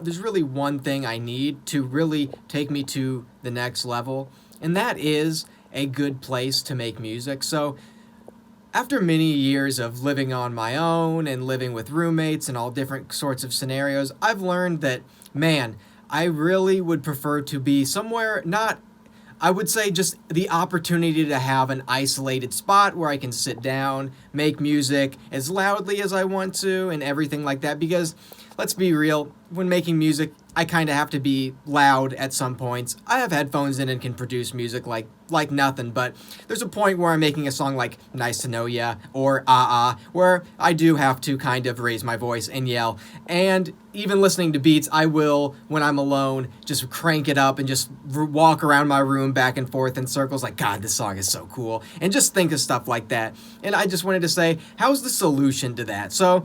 There's really one thing I need to really take me to the next level, and that is a good place to make music. So, after many years of living on my own and living with roommates and all different sorts of scenarios, I've learned that, man, I really would prefer to be somewhere not, I would say, just the opportunity to have an isolated spot where I can sit down, make music as loudly as I want to, and everything like that. Because let's be real, when making music, I kind of have to be loud at some points. I have headphones in and can produce music like nothing, but there's a point where I'm making a song like Nice to Know Ya or Ah Ah, where I do have to kind of raise my voice and yell. And even listening to beats, I will, when I'm alone, just crank it up and just walk around my room back and forth in circles like, God, this song is so cool. And just think of stuff like that. And I just wanted to say, how's the solution to that? So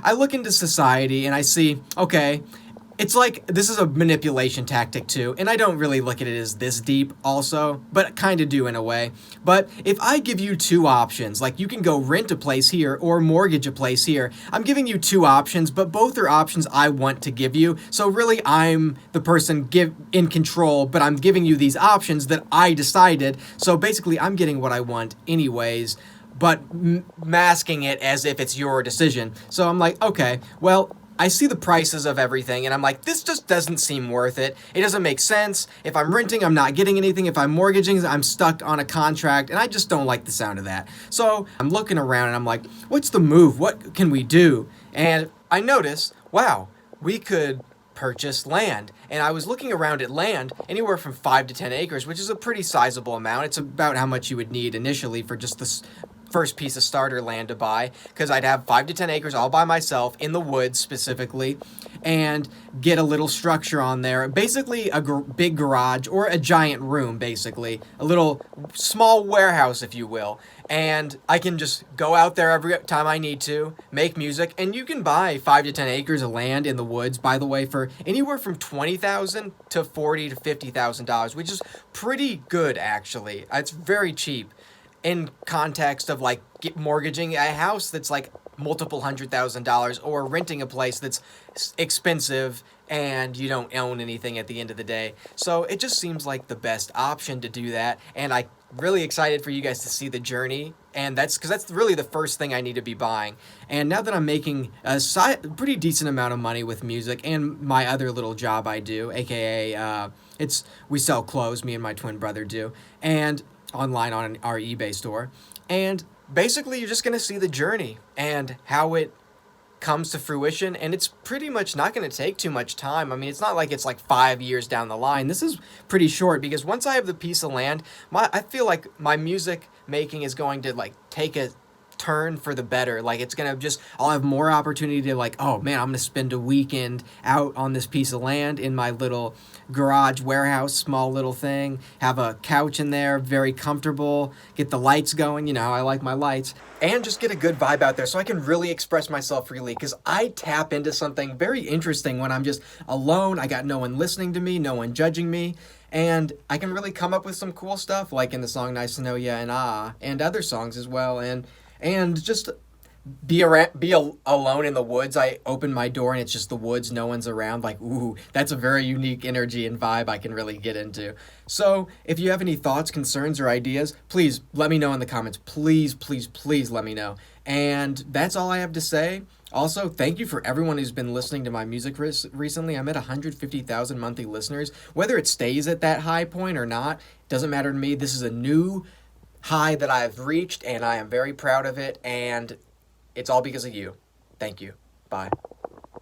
I look into society and I see, okay, it's like this is a manipulation tactic too, and I don't really look at it as this deep also, but kind of do in a way. But if I give you two options, like you can go rent a place here or mortgage a place here, I'm giving you two options, but both are options I want to give you. So really I'm the person in control, but I'm giving you these options that I decided. So basically I'm getting what I want anyways, but masking it as if it's your decision. So I'm like, okay, well, I see the prices of everything and I'm like, this just doesn't seem worth it. It doesn't make sense. If I'm renting, I'm not getting anything. If I'm mortgaging, I'm stuck on a contract and I just don't like the sound of that. So I'm looking around and I'm like, what's the move? What can we do? And I noticed, wow, we could purchase land. And I was looking around at land anywhere from 5 to 10 acres, which is a pretty sizable amount. It's about how much you would need initially for just this first piece of starter land to buy, because I'd have 5 to 10 acres all by myself in the woods specifically, and get a little structure on there, basically a big garage or a giant room, basically a little small warehouse, if you will. And I can just go out there every time I need to make music. And you can buy 5 to 10 acres of land in the woods, by the way, for anywhere from $20,000 to $40,000 to $50,000, which is pretty good actually. It's very cheap in context of like mortgaging a house that's like multiple $100,000 or renting a place that's expensive and you don't own anything at the end of the day. So it just seems like the best option to do that. And I'm really excited for you guys to see the journey. And that's because that's really the first thing I need to be buying. And now that I'm making a pretty decent amount of money with music and my other little job I do, aka we sell clothes, me and my twin brother do, and online on our eBay store. And basically you're just going to see the journey and how it comes to fruition, and it's pretty much not going to take too much time. I mean, it's not like it's like 5 years down the line. This is pretty short because once I have the piece of land, I feel like my music making is going to like take a turn for the better. Like it's gonna just, I'll have more opportunity to like, oh man, I'm gonna spend a weekend out on this piece of land in my little garage warehouse, small little thing, have a couch in there, very comfortable, get the lights going, you know, I like my lights, and just get a good vibe out there so I can really express myself freely, because I tap into something very interesting when I'm just alone. I got no one listening to me, no one judging me, and I can really come up with some cool stuff like in the song Nice to Know Ya and Ah, and other songs as well. And just alone in the woods. I open my door and it's just the woods, no one's around. Like, ooh, that's a very unique energy and vibe I can really get into. So if you have any thoughts, concerns, or ideas, please let me know in the comments. Please, please, please let me know. And that's all I have to say. Also, thank you for everyone who's been listening to my music recently. I'm at 150,000 monthly listeners. Whether it stays at that high point or not, doesn't matter to me. This is a new high that I've reached, and I am very proud of it, and it's all because of you. Thank you. Bye.